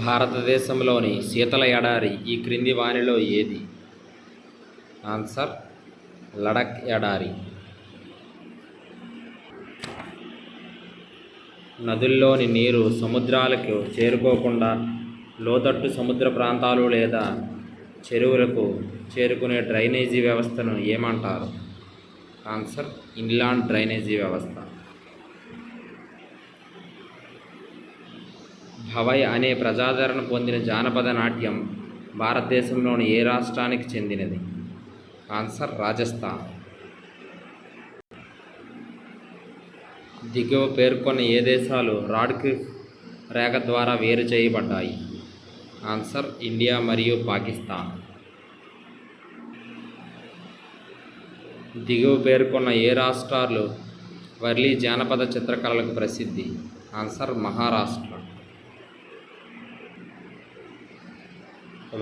భారతదేశంలోని శీతల ఎడారి ఈ క్రింది వానిలో ఏది? ఆన్సర్ లడఖ్ ఎడారి. నదుల్లోని నీరు సముద్రాలకు చేరుకోకుండా లోతట్టు సముద్ర ప్రాంతాలు లేదా చెరువులకు చేరుకునే డ్రైనేజీ వ్యవస్థను ఏమంటారు? ఆన్సర్ ఇన్లాండ్ డ్రైనేజీ వ్యవస్థ. భవై అనే ప్రజాదరణ పొందిన జానపద నాట్యం భారతదేశంలోని ఏ రాష్ట్రానికి చెందినది? ఆన్సర్ రాజస్థాన్. దిగువ పేర్కొన్న ఏ దేశాలు రాడ్క్లిఫ్ రేఖ ద్వారా వేరు చేయబడ్డాయి? ఆన్సర్ ఇండియా మరియు పాకిస్తాన్. దిగువ పేర్కొన్న ఏ రాష్ట్రాలు వర్లీ జానపద చిత్రకళలకు ప్రసిద్ధి? ఆన్సర్ మహారాష్ట్ర.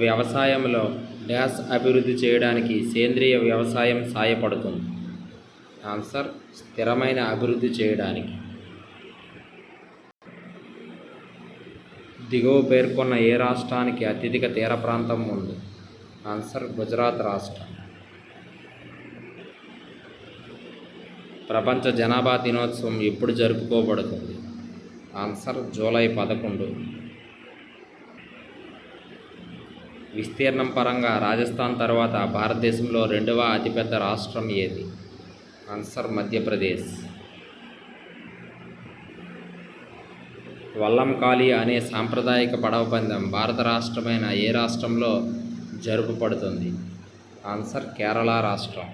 వ్యవసాయంలో డ్యాష్ అభివృద్ధి చేయడానికి సేంద్రియ వ్యవసాయం సాయపడుతుంది? ఆన్సర్ స్థిరమైన అభివృద్ధి చేయడానికి. దిగువ పేర్కొన్న ఏ రాష్ట్రానికి అత్యధిక తీర ప్రాంతం ఉంది? ఆన్సర్ గుజరాత్ రాష్ట్రం. ప్రపంచ జనాభా దినోత్సవం ఎప్పుడు జరుపుకోబడుతుంది? Answer July 11. విస్తీర్ణం పరంగా రాజస్థాన్ తర్వాత భారతదేశంలో రెండవ అతిపెద్ద రాష్ట్రం ఏది? ఆన్సర్ మధ్యప్రదేశ్. వల్లంకాళి అనే సాంప్రదాయిక పడవ పందెం భారత రాష్ట్రమైన ఏ రాష్ట్రంలో జరుపబడుతుంది? ఆన్సర్ కేరళ రాష్ట్రం.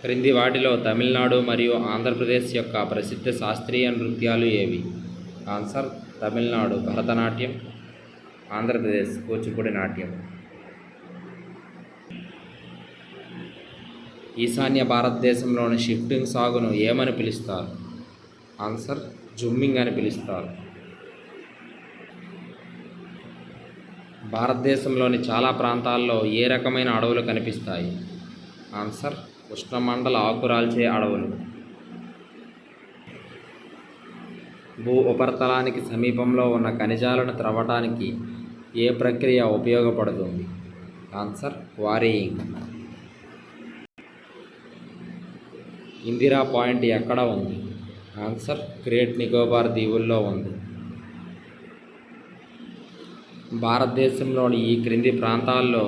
క్రింది వాటిలో తమిళనాడు మరియు ఆంధ్రప్రదేశ్ యొక్క ప్రసిద్ధ శాస్త్రీయ నృత్యాలు ఏవి? ఆన్సర్ తమిళనాడు భరతనాట్యం, ఆంధ్రప్రదేశ్ కూచిపూడి నాట్యం. ఈశాన్య భారతదేశంలోని షిఫ్టింగ్ సాగును ఏమని పిలుస్తారు? ఆన్సర్ జుమ్మింగ్ అని పిలుస్తారు. భారతదేశంలోని చాలా ప్రాంతాల్లో ఏ రకమైన అడవులు కనిపిస్తాయి? ఆన్సర్ ఉష్ణమండల ఆకురాల్చే అడవులు. భూ ఉపరితలానికి సమీపంలో ఉన్న ఖనిజాలను త్రవ్వటానికి ఏ ప్రక్రియ ఉపయోగపడుతుంది? Answer quarrying. ఇందిరా పాయింట్ ఎక్కడ ఉంది? ఆన్సర్ గ్రేట్ నికోబార్ దీవుల్లో ఉంది. భారతదేశంలోని ఈ క్రింది ప్రాంతాల్లో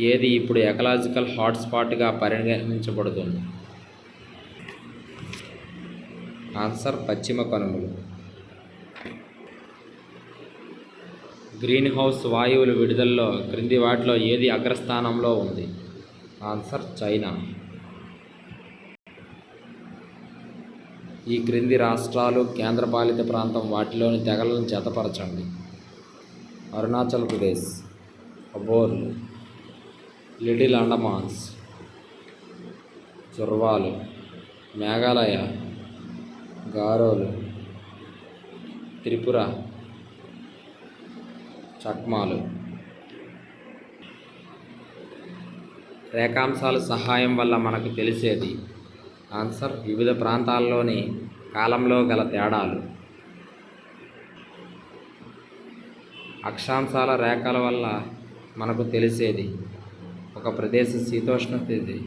ఏది ఇప్పుడు ఎకలాజికల్ హాట్స్పాట్గా పరిగణించబడుతుంది? ఆన్సర్ పశ్చిమ కనుమలు. గ్రీన్ హౌస్ వాయువుల విడుదలలో క్రింది వాటిలో ఏది అగ్రస్థానంలో ఉంది? Answer China. ఈ క్రింది రాష్ట్రాలు కేంద్రపాలిత ప్రాంతం వాటిలోని తెగలను జతపరచండి. అరుణాచల్ ప్రదేశ్, అబోర్లు, లిటిల్ అండమాన్స్, జుర్వాలు, మేఘాలయ, గారోలు, త్రిపుర, చక్మాలు. రేఖాంశాల సహాయం వల్ల మనకు తెలిసేది? ఆన్సర్ వివిధ ప్రాంతాల్లోని కాలంలో గల తేడాలు. అక్షాంశాల రేఖల వల్ల మనకు తెలిసేది? ఒక ప్రదేశ శీతోష్ణ స్థితి.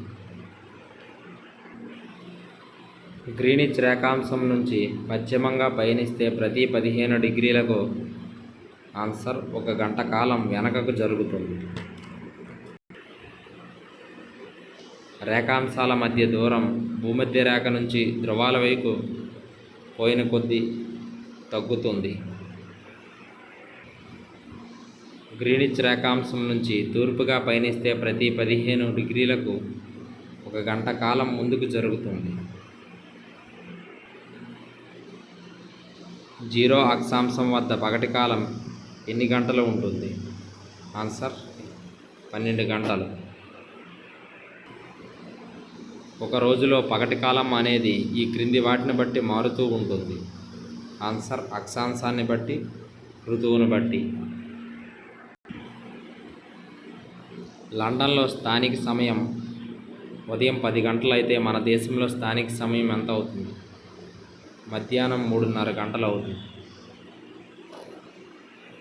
గ్రీనిచ్ రేఖాంశం నుంచి పశ్చిమంగా పయనిస్తే ప్రతి 15 డిగ్రీలకు ఆన్సర్ 1 గంట కాలం వెనకకు జరుగుతుంది. రేఖాంశాల మధ్య దూరం భూమధ్య రేఖ నుంచి ధ్రువాల వైపు పోయిన కొద్దీ తగ్గుతుంది. గ్రీనిచ్ రేఖాంశం నుంచి తూర్పుగా పయనిస్తే ప్రతి 15 డిగ్రీలకు 1 గంట కాలం ముందుకు జరుగుతుంది. జీరో అక్షాంశం వద్ద పగటి కాలం ఎన్ని గంటలు ఉంటుంది? ఆన్సర్ 12 గంటలు. ఒక రోజులో పగటి కాలం అనేది ఈ క్రింది వాటిని బట్టి మారుతూ ఉంటుంది. ఆన్సర్ అక్షాంశాన్ని బట్టి, ఋతువును బట్టి. లండన్లో స్థానిక సమయం ఉదయం 10 గంటలైతే మన దేశంలో స్థానిక సమయం ఎంత అవుతుంది? మధ్యాహ్నం 3:30 గంటలు అవుతుంది.